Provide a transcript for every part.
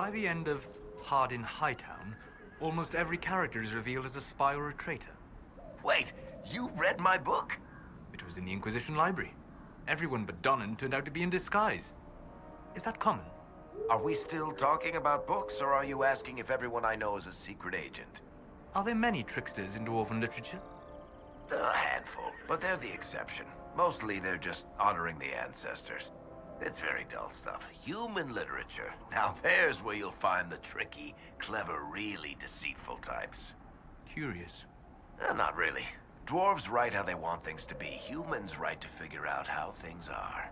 By the end of Hard in Hightown, almost every character is revealed as a spy or a traitor. Wait, you read my book? It was in the Inquisition library. Everyone but Donnan turned out to be in disguise. Is that common? Are we still talking about books, or are you asking if everyone I know is a secret agent? Are there many tricksters in dwarven literature? A handful, but they're the exception. Mostly they're just honoring the ancestors. It's very dull stuff. Human literature. Now there's where you'll find the tricky, clever, really deceitful types. Curious. Not really. Dwarves write how they want things to be. Humans write to figure out how things are.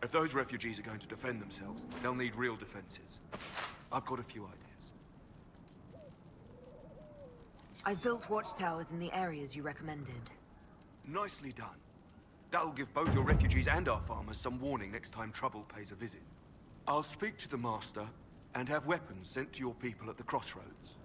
If those refugees are going to defend themselves, they'll need real defenses. I've got a few ideas. I've built watchtowers in the areas you recommended. Nicely done. That'll give both your refugees and our farmers some warning next time trouble pays a visit. I'll speak to the Master and have weapons sent to your people at the crossroads.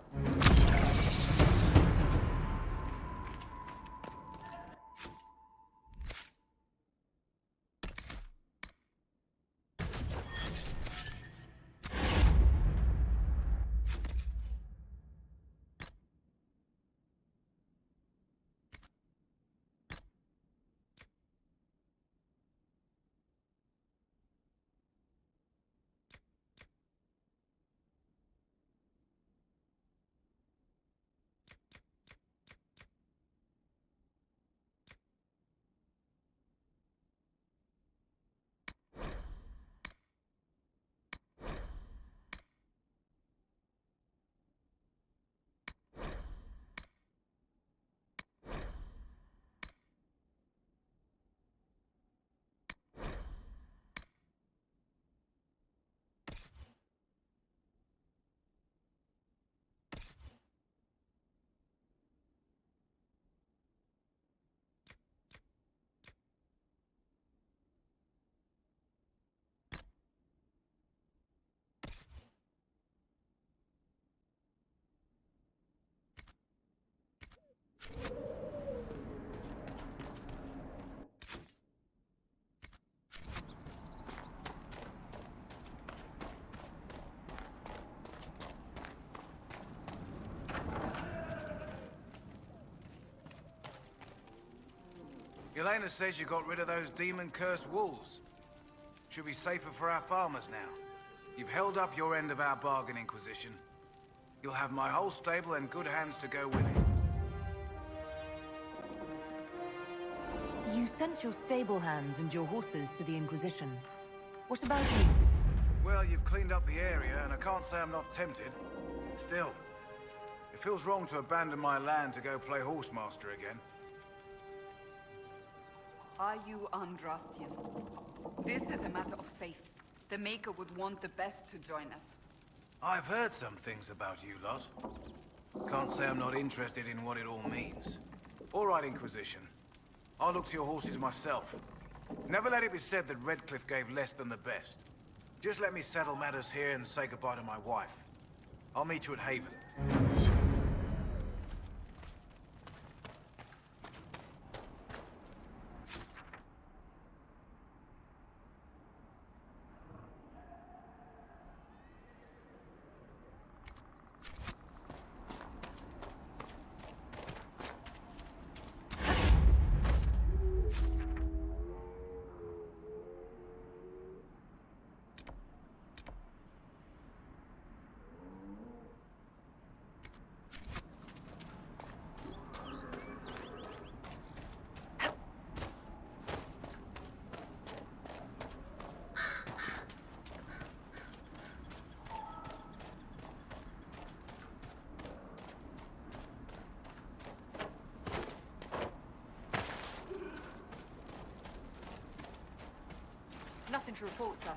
Elena says you got rid of those demon-cursed wolves. Should be safer for our farmers now. You've held up your end of our bargain, Inquisition. You'll have my whole stable and good hands to go with it. You sent your stable hands and your horses to the Inquisition. What about you? Well, you've cleaned up the area, and I can't say I'm not tempted. Still, it feels wrong to abandon my land to go play horsemaster again. Are you Andrastian? This is a matter of faith. The Maker would want the best to join us. I've heard some things about you lot. Can't say I'm not interested in what it all means. All right, Inquisition. I'll look to your horses myself. Never let it be said that Redcliffe gave less than the best. Just let me settle matters here and say goodbye to my wife. I'll meet you at Haven. Nothing to report, sir.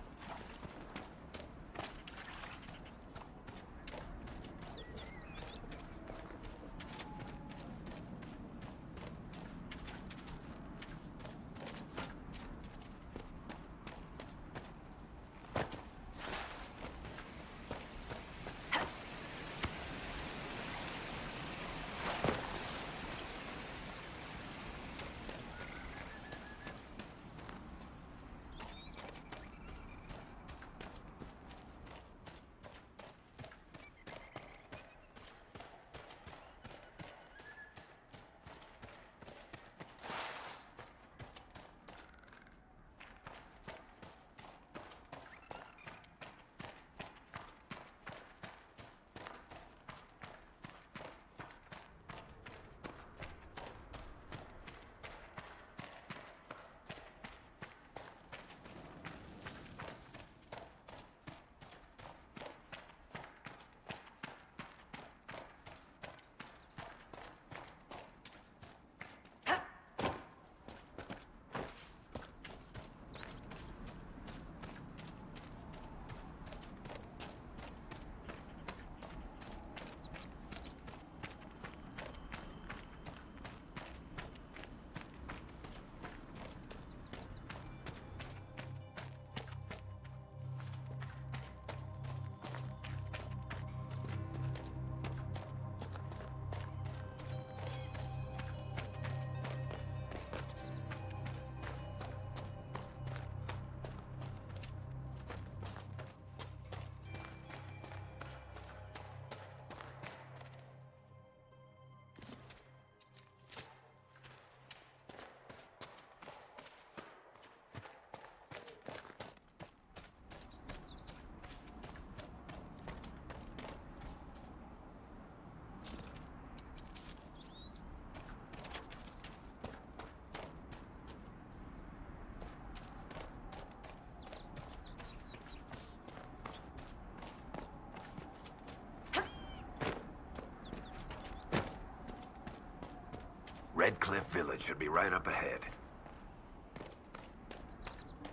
village should be right up ahead.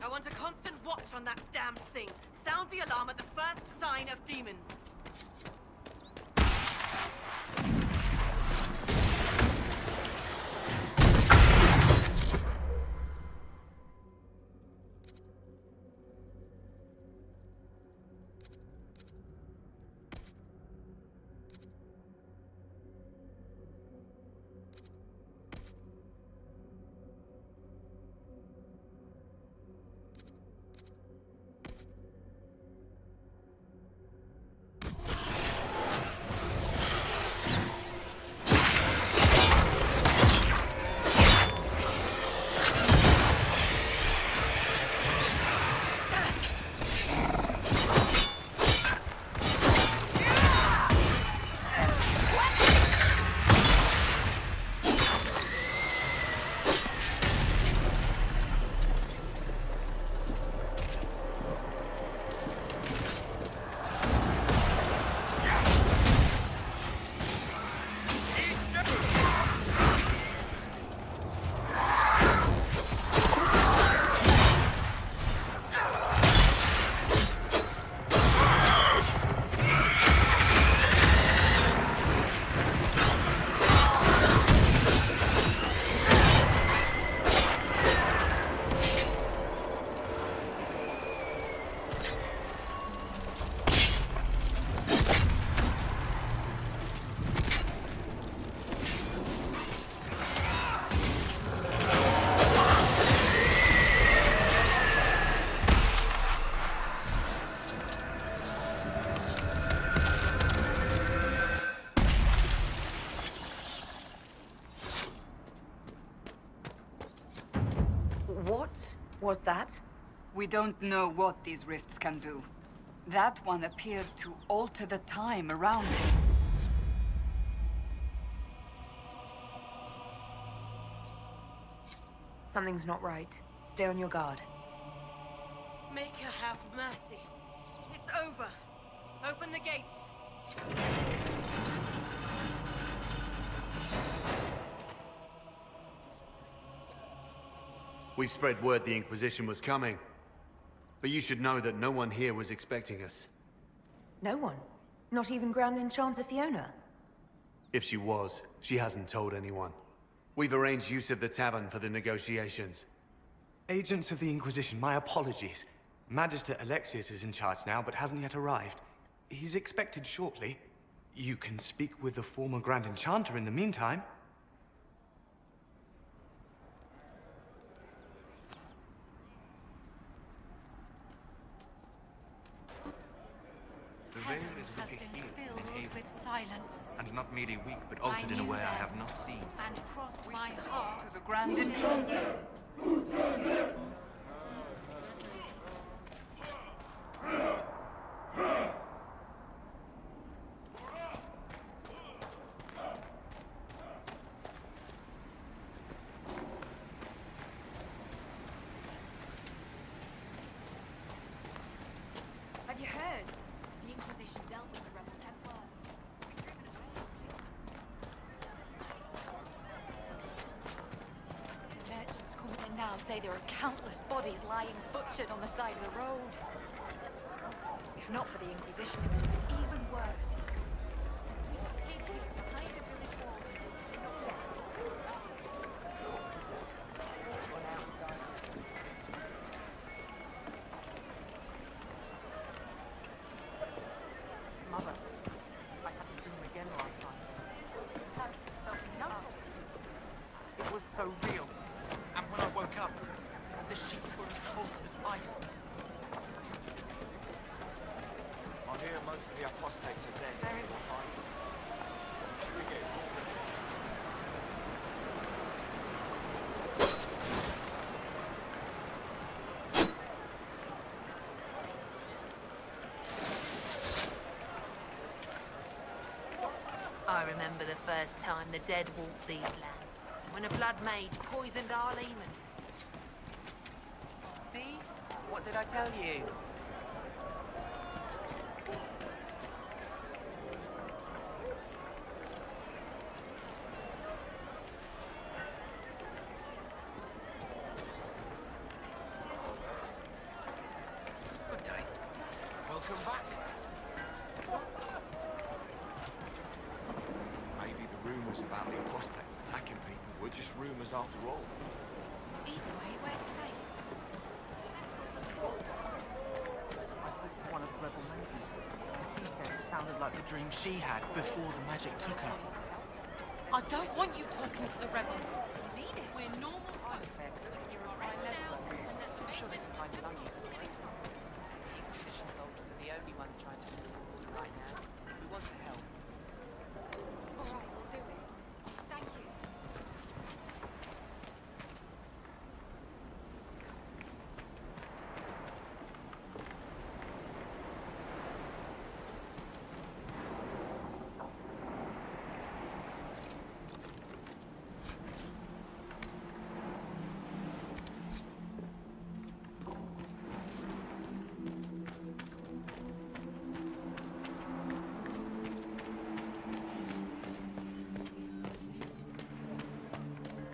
I want a constant watch on that damned thing. Sound the alarm at the first sign of demons. What was that? We don't know what these rifts can do. That one appears to alter the time around it. Something's not right. Stay on your guard. Make her have mercy. It's over. Open the gates. We spread word the Inquisition was coming. But you should know that no one here was expecting us. No one? Not even Grand Enchanter Fiona? If she was, she hasn't told anyone. We've arranged use of the tavern for the negotiations. Agents of the Inquisition, my apologies. Magister Alexius is in charge now, but hasn't yet arrived. He's expected shortly. You can speak with the former Grand Enchanter in the meantime. The veil is Has wicked been here filled in Haven, with silence. and not merely weak, but altered in a knew way I them. have not seen. And crossed my heart To the Grand Enchanter. Have you heard? The Inquisition dealt with the rebel Templars. Merchants coming in now say there are countless bodies lying butchered on the side of the road. If not for the Inquisition, it would have been even worse. We have hid here behind the village walls. Mother, I had to dream again last night. It was so real. And when I woke up, the sheets were as cold as ice. I hear most of the apostates are dead. Should we get I remember the first time the dead walked these lands, when a blood mage poisoned our leman. See? What did I tell you? come back. Maybe the rumors about the apostates attacking people were just rumors after all. Either way, we're safe. One of the rebel mages. He said it sounded like the dream she had before the magic took her. I don't want you talking to the rebels. Mean it? We're normal folk. You're a friend now. I'm sure they can find some use for it. The Inquisition soldiers are the only ones trying to restore order right now. We want to help. All right, we'll do it. Thank you.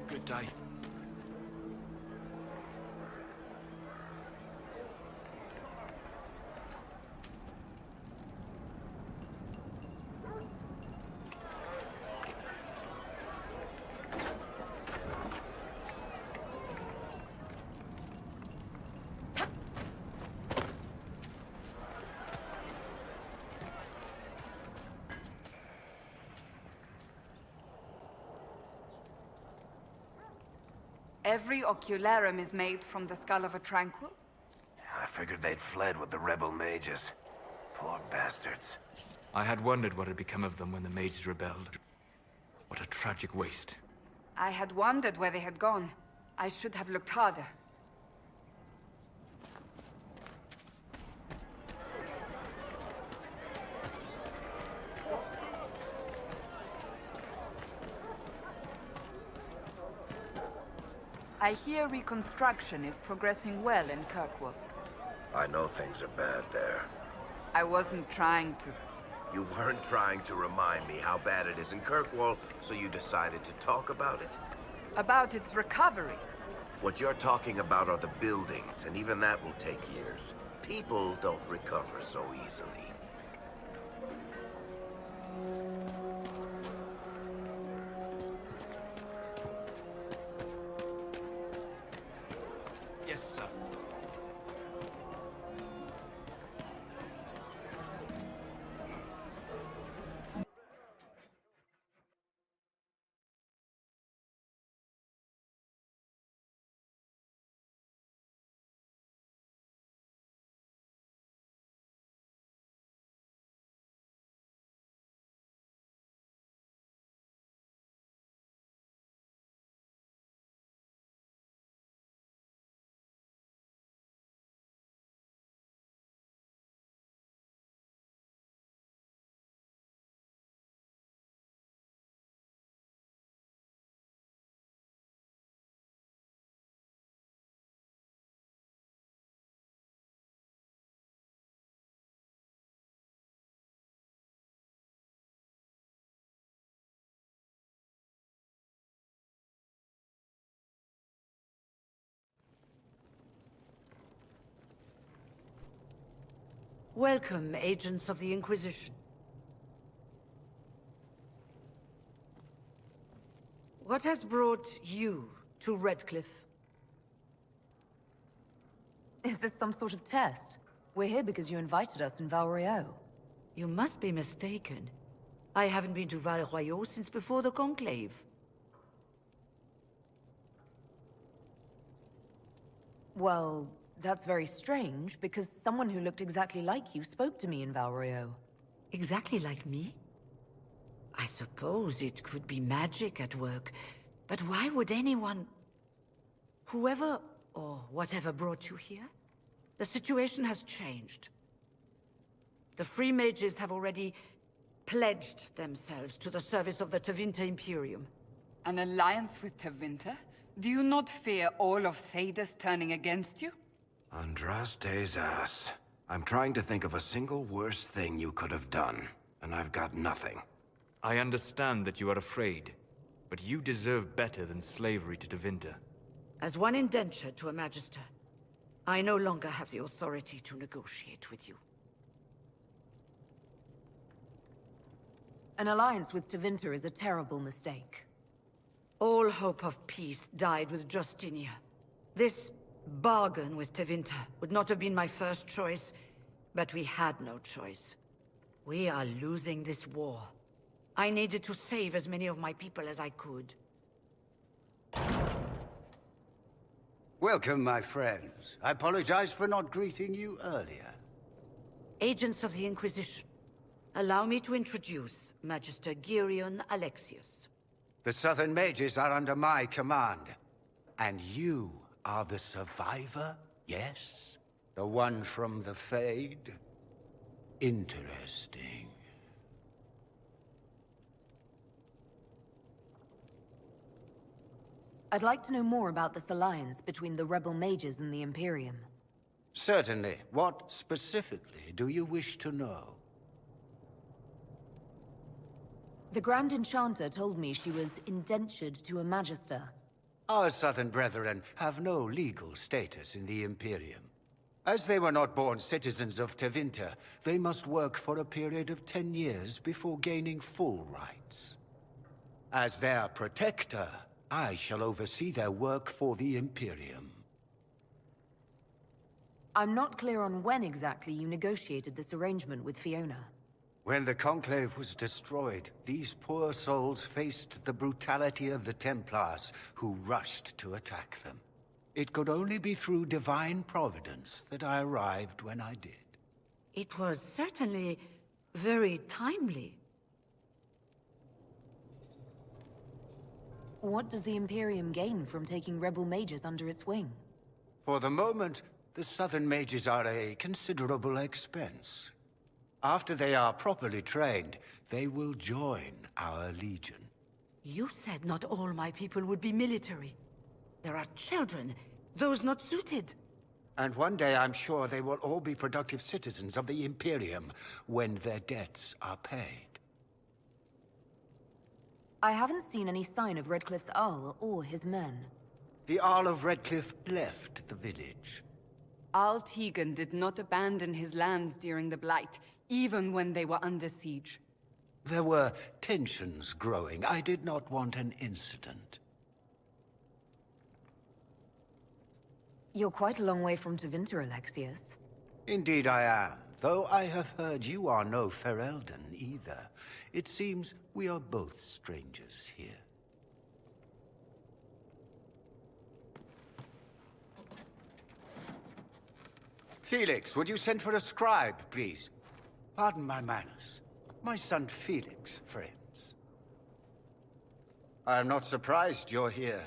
Good day. Every ocularum is made from the skull of a tranquil? I figured they'd fled with the rebel mages. Poor bastards. I had wondered what had become of them when the mages rebelled. What a tragic waste. I had wondered where they had gone. I should have looked harder. I hear reconstruction is progressing well in Kirkwall. I know things are bad there. I wasn't trying to. You weren't trying to remind me how bad it is in Kirkwall, so you decided to talk about it? About its recovery. What you're talking about are the buildings, and even that will take years. People don't recover so easily. Yes, sir. Welcome, agents of the Inquisition. What has brought you to Redcliffe? Is this some sort of test? We're here because you invited us in Val Royeaux. You must be mistaken. I haven't been to Val Royeaux since before the Conclave. Well, that's very strange, because someone who looked exactly like you spoke to me in Val Royeaux. Exactly like me? I suppose it could be magic at work, but why would anyone... Whoever or whatever brought you here? The situation has changed. The Free Mages have already pledged themselves to the service of the Tevinter Imperium. An alliance with Tevinter? Do you not fear all of Thedas turning against you? Andraste's ass. I'm trying to think of a single worse thing you could have done, and I've got nothing. I understand that you are afraid, but you deserve better than slavery to Tevinter. As one indentured to a Magister, I no longer have the authority to negotiate with you. An alliance with Tevinter is a terrible mistake. All hope of peace died with Justinia. This bargain with Tevinter would not have been my first choice, but we had no choice. We are losing this war. I needed to save as many of my people as I could. Welcome, my friends. I apologize for not greeting you earlier. Agents of the Inquisition, allow me to introduce Magister Girion Alexius. The Southern Mages are under my command. And you are the survivor, yes? The one from the Fade? Interesting. I'd like to know more about this alliance between the rebel mages and the Imperium. Certainly. What specifically do you wish to know? The Grand Enchanter told me she was indentured to a Magister. Our Southern brethren have no legal status in the Imperium. As they were not born citizens of Tevinter, they must work for a period of 10 years before gaining full rights. As their protector, I shall oversee their work for the Imperium. I'm not clear on when exactly you negotiated this arrangement with Fiona. When the Conclave was destroyed, these poor souls faced the brutality of the Templars, who rushed to attack them. It could only be through divine providence that I arrived when I did. It was certainly very timely. What does the Imperium gain from taking rebel mages under its wing? For the moment, the Southern Mages are a considerable expense. After they are properly trained, they will join our Legion. You said not all my people would be military. There are children, those not suited. And one day I'm sure they will all be productive citizens of the Imperium when their debts are paid. I haven't seen any sign of Redcliffe's Arl or his men. The Arl of Redcliffe left the village. Al Tegan did not abandon his lands during the Blight, even when they were under siege. There were tensions growing. I did not want an incident. You're quite a long way from Tevinter, Alexius. Indeed I am, though I have heard you are no Ferelden either. It seems we are both strangers here. Felix, would you send for a scribe, please? Pardon my manners. My son Felix, friends. I am not surprised you're here.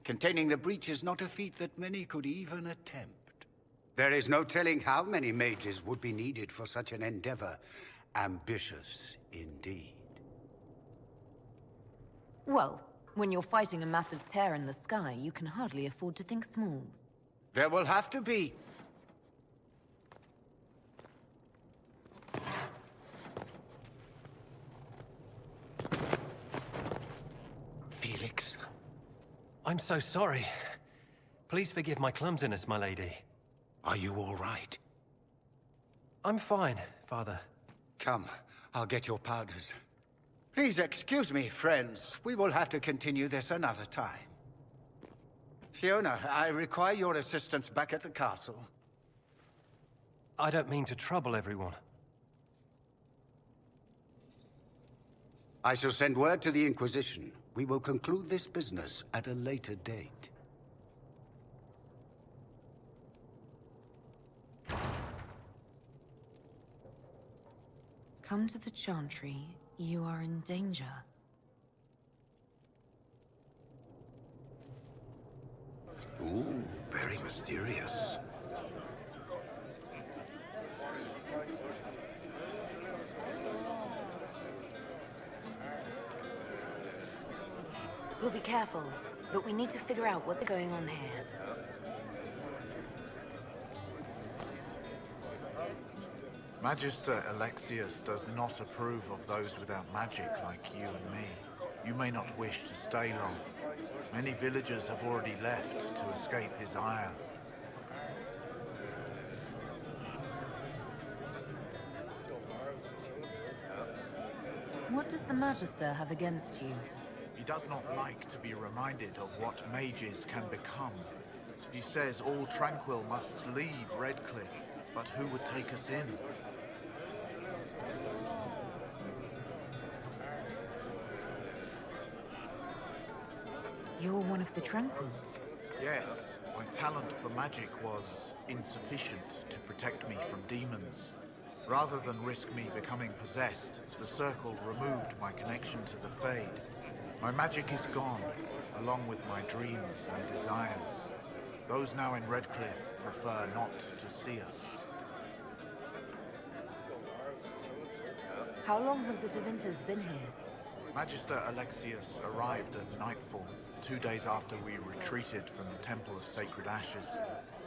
Containing the breach is not a feat that many could even attempt. There is no telling how many mages would be needed for such an endeavor. Ambitious, indeed. Well, when you're fighting a massive tear in the sky, you can hardly afford to think small. There will have to be. Felix. I'm so sorry. Please forgive my clumsiness, my lady. Are you all right? I'm fine, Father. Come, I'll get your powders. Please excuse me, friends. We will have to continue this another time. Fiona, I require your assistance back at the castle. I don't mean to trouble everyone. I shall send word to the Inquisition. We will conclude this business at a later date. Come to the Chantry. You are in danger. Ooh, very mysterious. We'll be careful, but we need to figure out what's going on here. Magister Alexius does not approve of those without magic like you and me. You may not wish to stay long. Many villagers have already left to escape his ire. What does the Magister have against you? He does not like to be reminded of what mages can become. He says all Tranquil must leave Redcliffe, but who would take us in? You're one of the Tranquil. Yes, my talent for magic was insufficient to protect me from demons. Rather than risk me becoming possessed, the Circle removed my connection to the Fade. My magic is gone, along with my dreams and desires. Those now in Redcliffe prefer not to see us. How long have the Tevinters been here? Magister Alexius arrived at nightfall, 2 days after we retreated from the Temple of Sacred Ashes.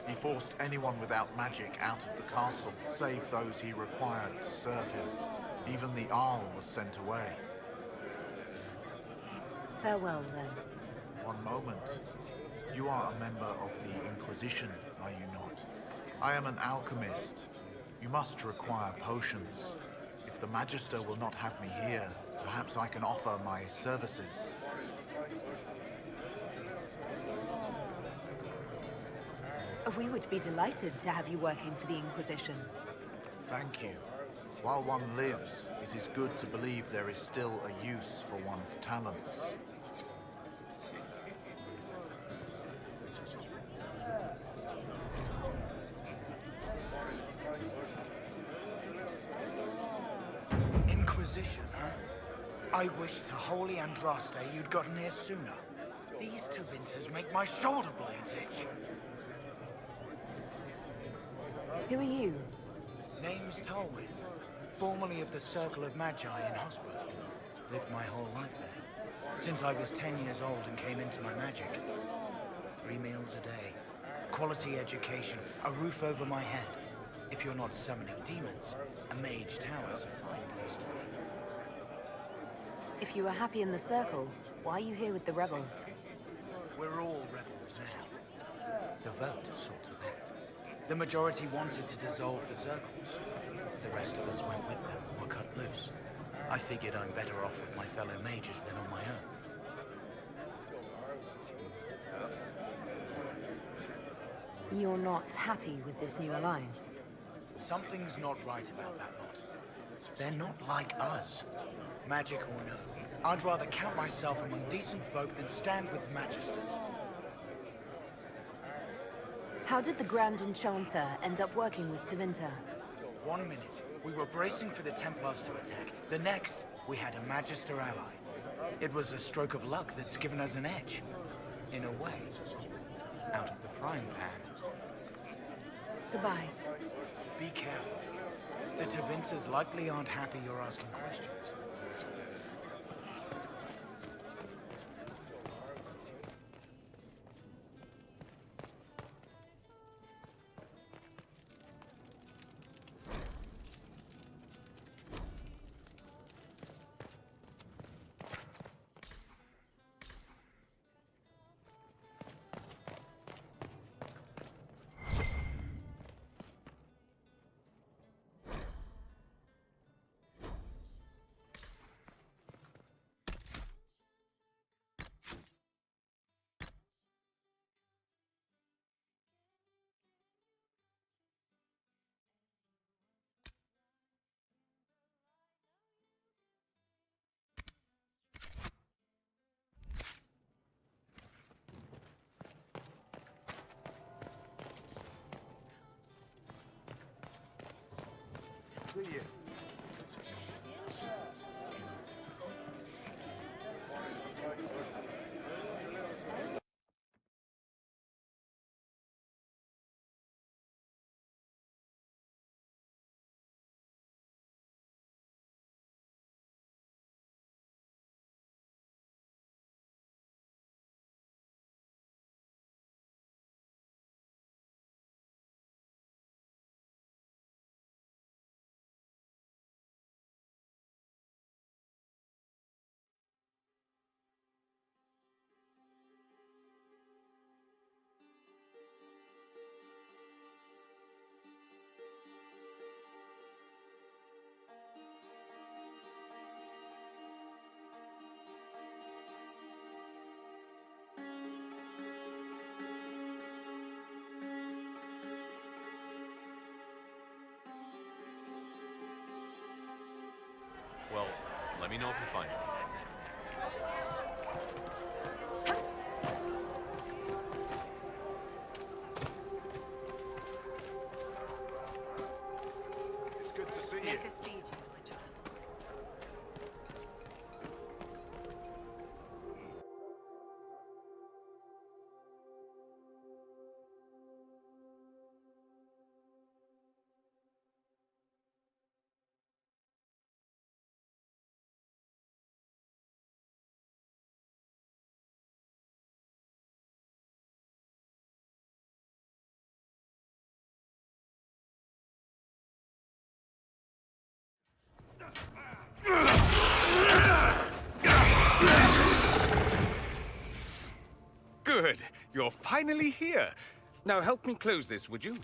He forced anyone without magic out of the castle, save those he required to serve him. Even the Arl was sent away. Farewell, then. One moment. You are a member of the Inquisition, are you not? I am an alchemist. You must require potions. If the Magister will not have me here, perhaps I can offer my services. We would be delighted to have you working for the Inquisition. Thank you. While one lives, it is good to believe there is still a use for one's talents. Inquisition, huh? I wish to holy Andraste you'd gotten here sooner. These Tevinters make my shoulder blades itch. Who are you? Name's Tolwyn, formerly of the Circle of Magi in Hospital. Lived my whole life there. Since I was 10 years old and came into my magic. 3 meals a day, quality education, a roof over my head. If you're not summoning demons, a mage tower's a fine place to be. If you were happy in the Circle, why are you here with the rebels? We're all rebels now. The vote saw to that. The majority wanted to dissolve the circles. The rest of us went with them or cut loose. I figured I'm better off with my fellow mages than on my own. You're not happy with this new alliance? Something's not right about that lot. They're not like us. Magic or no, I'd rather count myself among decent folk than stand with magisters. How did the Grand Enchanter end up working with Tevinter? 1 minute, we were bracing for the Templars to attack. The next, we had a Magister ally. It was a stroke of luck that's given us an edge. In a way, out of the frying pan. Goodbye. Be careful. The Tevinters likely aren't happy you're asking questions. See you. Well, let me know if you find it. It's good to see you. Make us feed you, my child. Good. You're finally here. Now help me close this, would you?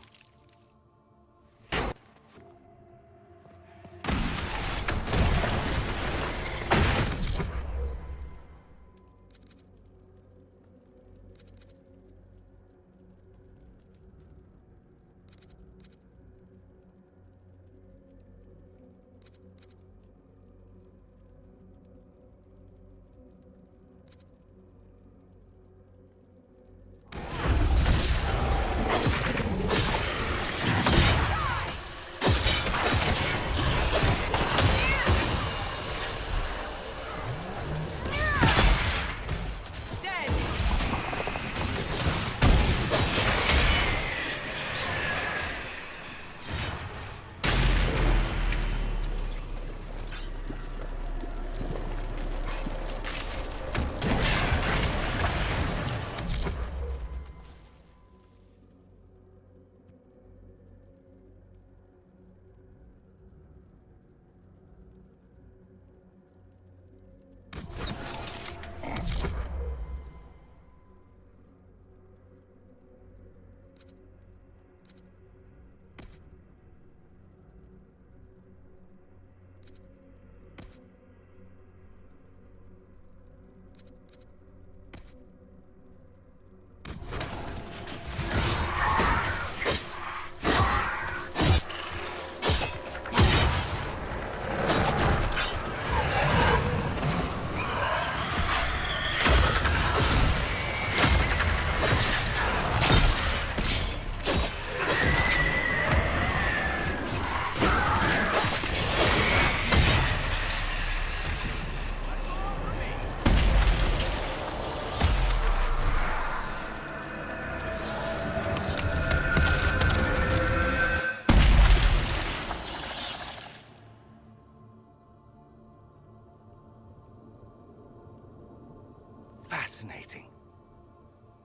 Fascinating.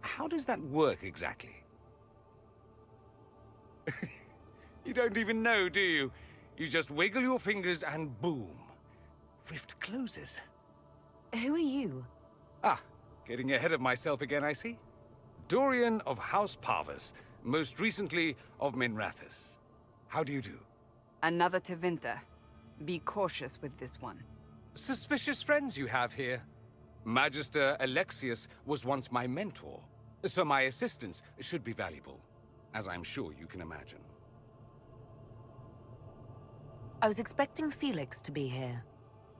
How does that work exactly? You don't even know, do you? You just wiggle your fingers and boom. Rift closes. Who are you? Ah, getting ahead of myself again, I see. Dorian of House Parvus, most recently of Minrathous. How do you do? Another Tevinter. Be cautious with this one. Suspicious friends you have here. Magister Alexius was once my mentor, so my assistance should be valuable, as I'm sure you can imagine. I was expecting Felix to be here.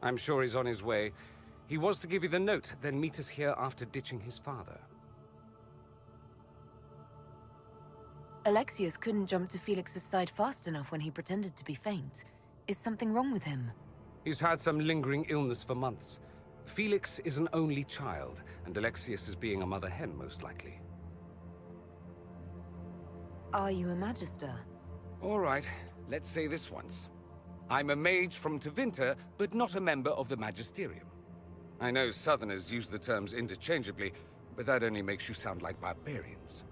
I'm sure he's on his way. He was to give you the note, then meet us here after ditching his father. Alexius couldn't jump to Felix's side fast enough when he pretended to be faint. Is something wrong with him? He's had some lingering illness for months. Felix is an only child, and Alexius is being a mother hen, most likely. Are you a Magister? All right, let's say this once. I'm a mage from Tevinter, but not a member of the Magisterium. I know Southerners use the terms interchangeably, but that only makes you sound like barbarians.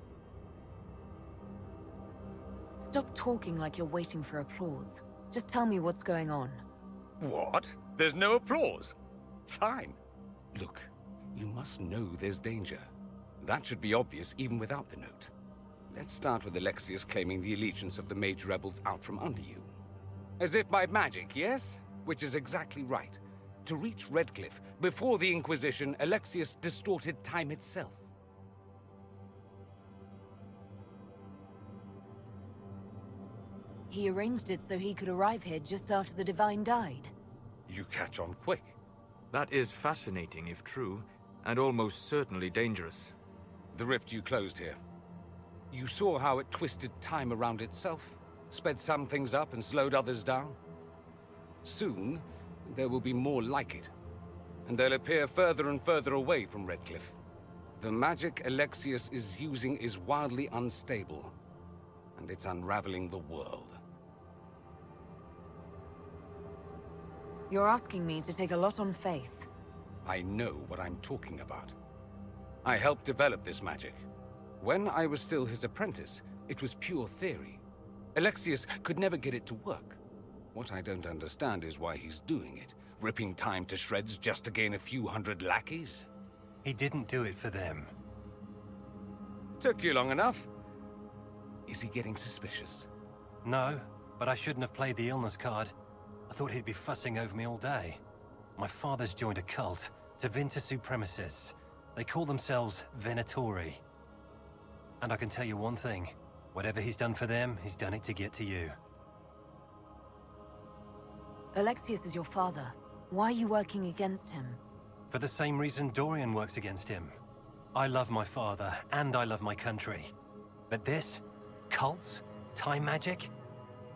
Stop talking like you're waiting for applause. Just tell me what's going on. What? There's no applause? Fine. Look, you must know there's danger. That should be obvious even without the note. Let's start with Alexius claiming the allegiance of the mage rebels out from under you. As if by magic, yes? Which is exactly right. To reach Redcliffe, before the Inquisition, Alexius distorted time itself. He arranged it so he could arrive here just after the Divine died. You catch on quick. That is fascinating if true, and almost certainly dangerous. The rift you closed here. You saw how it twisted time around itself, sped some things up and slowed others down. Soon, there will be more like it, and they'll appear further and further away from Redcliffe. The magic Alexius is using is wildly unstable, and it's unraveling the world. You're asking me to take a lot on faith. I know what I'm talking about. I helped develop this magic. When I was still his apprentice, it was pure theory. Alexius could never get it to work. What I don't understand is why he's doing it, ripping time to shreds just to gain a few hundred lackeys. He didn't do it for them. Took you long enough. Is he getting suspicious? No, but I shouldn't have played the illness card. I thought he'd be fussing over me all day. My father's joined a cult, Tevinter Supremacists. They call themselves Venatori. And I can tell you one thing. Whatever he's done for them, he's done it to get to you. Alexius is your father. Why are you working against him? For the same reason Dorian works against him. I love my father, and I love my country. But this? Cults? Time magic?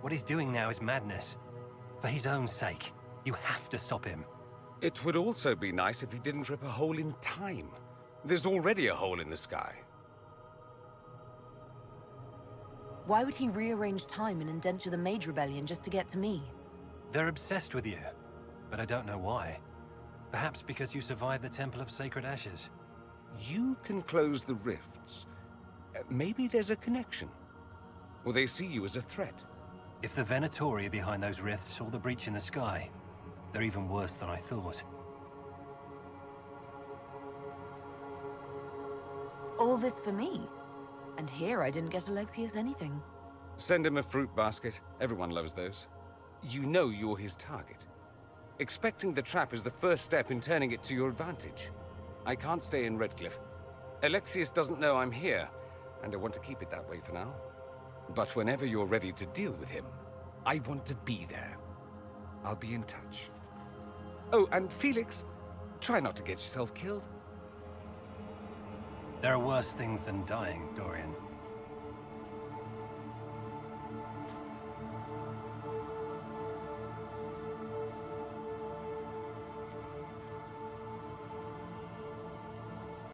What he's doing now is madness. For his own sake, you have to stop him. It would also be nice if he didn't rip a hole in time. There's already a hole in the sky. Why would he rearrange time and indenture the Mage Rebellion just to get to me? They're obsessed with you, but I don't know why. Perhaps because you survived the Temple of Sacred Ashes. You can close the rifts. Maybe there's a connection. Or they see you as a threat. If the Venatori are behind those rifts or the breach in the sky, they're even worse than I thought. All this for me? And here I didn't get Alexius anything. Send him a fruit basket. Everyone loves those. You know you're his target. Expecting the trap is the first step in turning it to your advantage. I can't stay in Redcliffe. Alexius doesn't know I'm here, and I want to keep it that way for now. But whenever you're ready to deal with him, I want to be there. I'll be in touch. Oh, and Felix, try not to get yourself killed. There are worse things than dying, Dorian.